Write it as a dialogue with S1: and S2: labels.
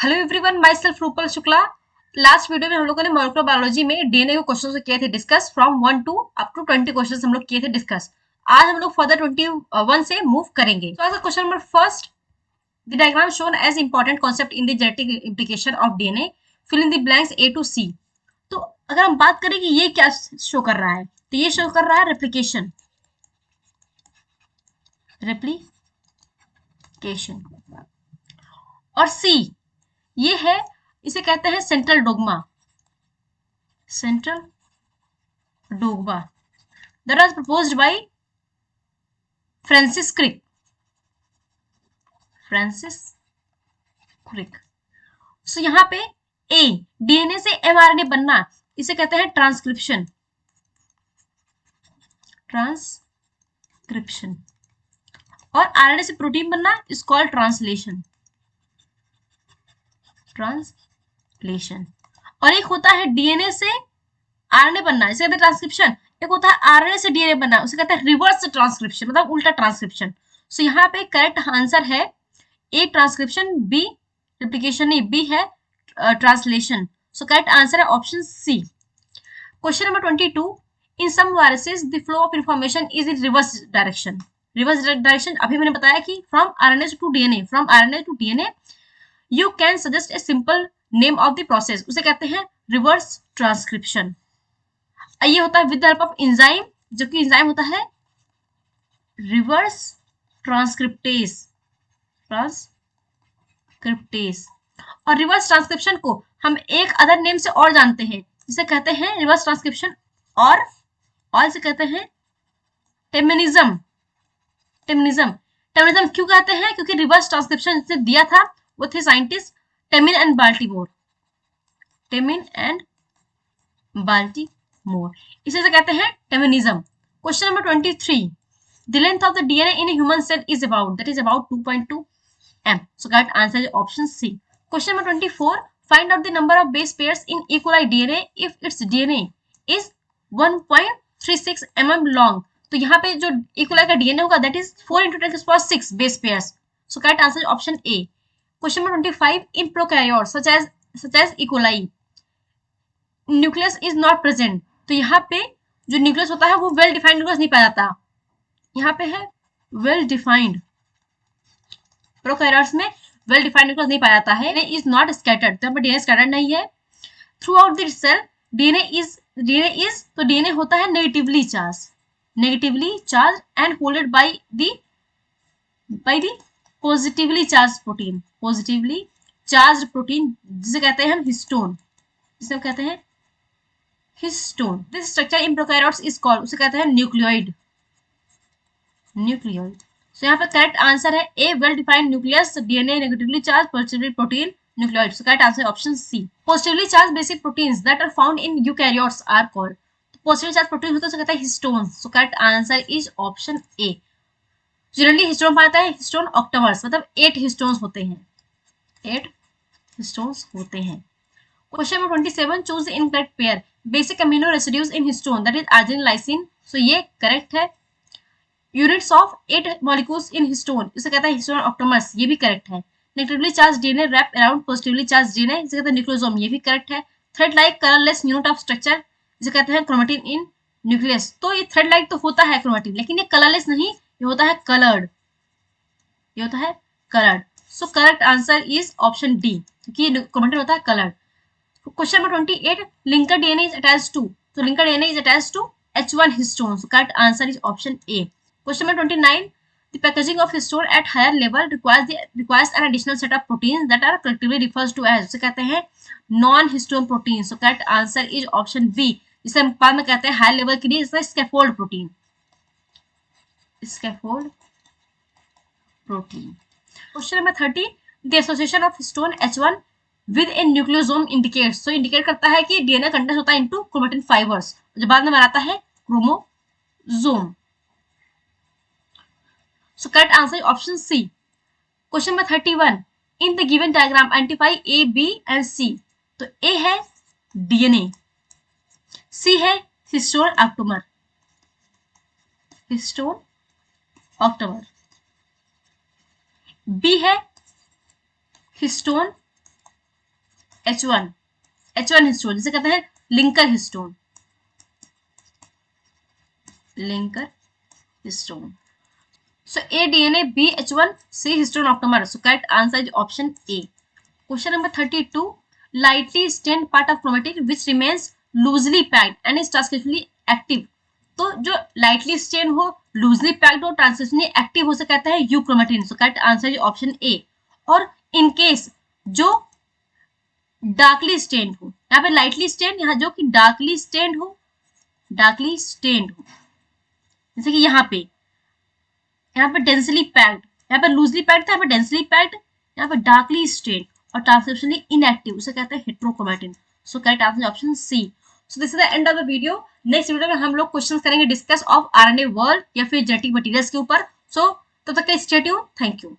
S1: Hello everyone, myself Rupal Shukla. Last video में हम लोगों ने मॉलिक्यूलर बायोलॉजी में डीएनए के क्वेश्चन किए थे discuss. From 1 to up to 20 question हम लोग किए थे डिस्कस। आज हम लोग फर्दर 21 से मूव करेंगे। तो question number first, the diagram shown as important concept in the genetic implication of DNA, fill in the blanks A to C. तो अगर हम बात करें कि ये क्या शो कर रहा है, तो ये शो कर रहा है रेप्लिकेशन। रेप्लिकेशन। और सी ये है, इसे कहते हैं central dogma. Central dogma that was proposed by Francis Crick. Francis Crick. So यहाँ पे ए, डीएनए से एमआरएनए बनना, इसे कहते हैं ट्रांसक्रिप्शन। ट्रांसक्रिप्शन। और आरएनए से प्रोटीन बनना इज कॉल्ड ट्रांसलेशन। ट्रांसलेशन। और एक होता है डीएनए से आरएनए बनना, इसे कहते हैं ट्रांसक्रिप्शन। एक होता है आरएनए से डीएनए बनना, उसे कहते हैं रिवर्स ट्रांसक्रिप्शन, मतलब उल्टा ट्रांसक्रिप्शन। सो यहाँ पे करेक्ट आंसर है ए ट्रांसक्रिप्शन, बी रेप्लिकेशन नहीं, बी है ट्रांसलेशन। सो करेक्ट आंसर है option C. Question number 22, in some viruses the flow of information is in reverse direction. Reverse direction अभी मैंने बताया कि from RNA to DNA, from RNA to DNA. You can suggest a simple name of the process, उसे कहते हैं reverse transcription. ये होता है with the help of enzyme, जो कि एंजाइम होता है रिवर्स ट्रांसक्रिप्टेज। ट्रांसक्रिप्टेज। और रिवर्स ट्रांसक्रिप्शन को हम एक अदर नेम से और जानते हैं, जिसे कहते हैं रिवर्स ट्रांसक्रिप्शन और इसे कहते हैं टेमिनिज्म। टेमिनिज्म। टेमिनिज्म क्यों कहते हैं? क्योंकि रिवर्स ट्रांसक्रिप्शन जिसने दिया था वो थे scientist Temin and Baltimore. Temin and Baltimore, इसे से कहते हैं टेमिनिज्म। Question number 23, the length of the DNA in a human cell is about, that is about 2.2 m. So correct answer is option C. Question number 24, find out the number of base pairs in E. coli DNA if its DNA is 1.36 mm long. तो यहाँ पे जो E. coli का DNA होगा that is 4 into 10⁶ base pairs. So correct answer is option A. Question number 25, in prokaryotes such as E. coli, nucleus is not present. तो यहाँ पे जो न्यूक्लियस होता है वो वेल डिफाइंड न्यूक्लियस नहीं पाया जाता। यहाँ पे है वेल डिफाइंड, प्रोकैरियोट्स में वेल डिफाइंड न्यूक्लियस नहीं पाया जाता है। इज नॉट स्कैटर्ड, तो यहाँ पे डीएनए स्कैटर्ड नहीं है। Throughout the cell DNA is, तो डीएनए होता है negatively charge, and holded by the positively charge protein, positively charge protein, जिसे कहते हैं हम हिस्टोन, जिसे हम कहते हैं histone. This structure in prokaryotes is called, उसे कहते हैं न्यूक्लियोइड। न्यूक्लियोइड। सो यहाँ पे करेक्ट आंसर है A, well defined nucleus, DNA negatively charge, positively protein, nucleoid. So correct answer option C. Positively charge basic proteins that are found in eukaryotes are called, positively charge protein होता है, उसे कहता है histone. So correct answer is option A. Generally histone पाता है histone ऑक्टामर्स, मतलब 8 histones होते हैं, 8 हिस्टोन्स होते हैं। Question number 27, choose the incorrect pair basic amino residues in histone, that is arginine lysine. So ये करेक्ट है। Units of 8 molecules in histone, इसे कहता है हिस्टोन ऑक्टोमर्स, ये भी करेक्ट है। Negatively charge DNA wrap around positively charge DNA, इसे कहते हैं न्यूक्लियोसोम, ये भी करेक्ट है। Thread like colourless unit of structure, इसे कहते हैं क्रोमेटिन इन न्यूक्लियस। तो ये थ्रेड लाइक तो होता है क्रोमेटिन, लेकिन ये कलरलेस नहीं, ये होता है कलर्ड, ये होता है coloured. So correct answer is option D, क्योंकि क्रोमेटिन होता है coloured. Question number 28, linker DNA is attached to, so linker DNA is attached to H1 histone, so correct answer is option A. Question number 29, the packaging of histone at higher level requires an additional set of proteins that are collectively refers to as, उसे कहते हैं non histone protein, so correct answer is option B, जिसे हम बाद में कहते हैं higher level के लिए इसका scaffold protein, scaffold protein. Question number 30, the association of histone H1 with A nucleosome indicate, so indicate करता है कि डीएनए कंटेंट होता है इनटू क्रोमेटिन फाइबर्स, जो बाद में बनाता है chromosome. So correct answer option C. Question number 31, in the given diagram identify A, B and C. तो ए है डीएनए, सी है histone octamer, histone octamer, B है हिस्टोन H1 हिस्टोन, जिसे कहते हैं linker histone, linker histone. So A DNA, B H1, C histone octamer. So correct answer is option A. Question number 32. Lightly stained part of chromatin which remains loosely packed and is transcriptionally active. तो जो lightly stained हो, loosely packed हो, transcriptionally active हो, से कहता है euchromatin. So correct answer is option A. और in case जो डार्कली स्टेन्ड हो, यहाँ पे लाइटली स्टेन्ड, यहाँ जो कि डार्कली स्टेन्ड हो, डार्कली स्टेन्ड हो, जैसे कि यहाँ पे डेंसली पैक्ड, यहाँ पे लूजली पैक्ड था, यहाँ पे डेंसली पैक्ड, यहाँ पे डार्कली स्टेन्ड और ट्रांसक्रिप्शनली इनएक्टिव, उसे कहते हैं heterochromatin. So correct answer option C. So this is the end of the video. Next video में हम लोग क्वेश्चंस करेंगे डिस्कस ऑफ आरएनए वर्ल्ड या फिर जेनेटिक मटेरियल्स के ऊपर. सो तब तक के स्टे ट्यून्ड. Thank you.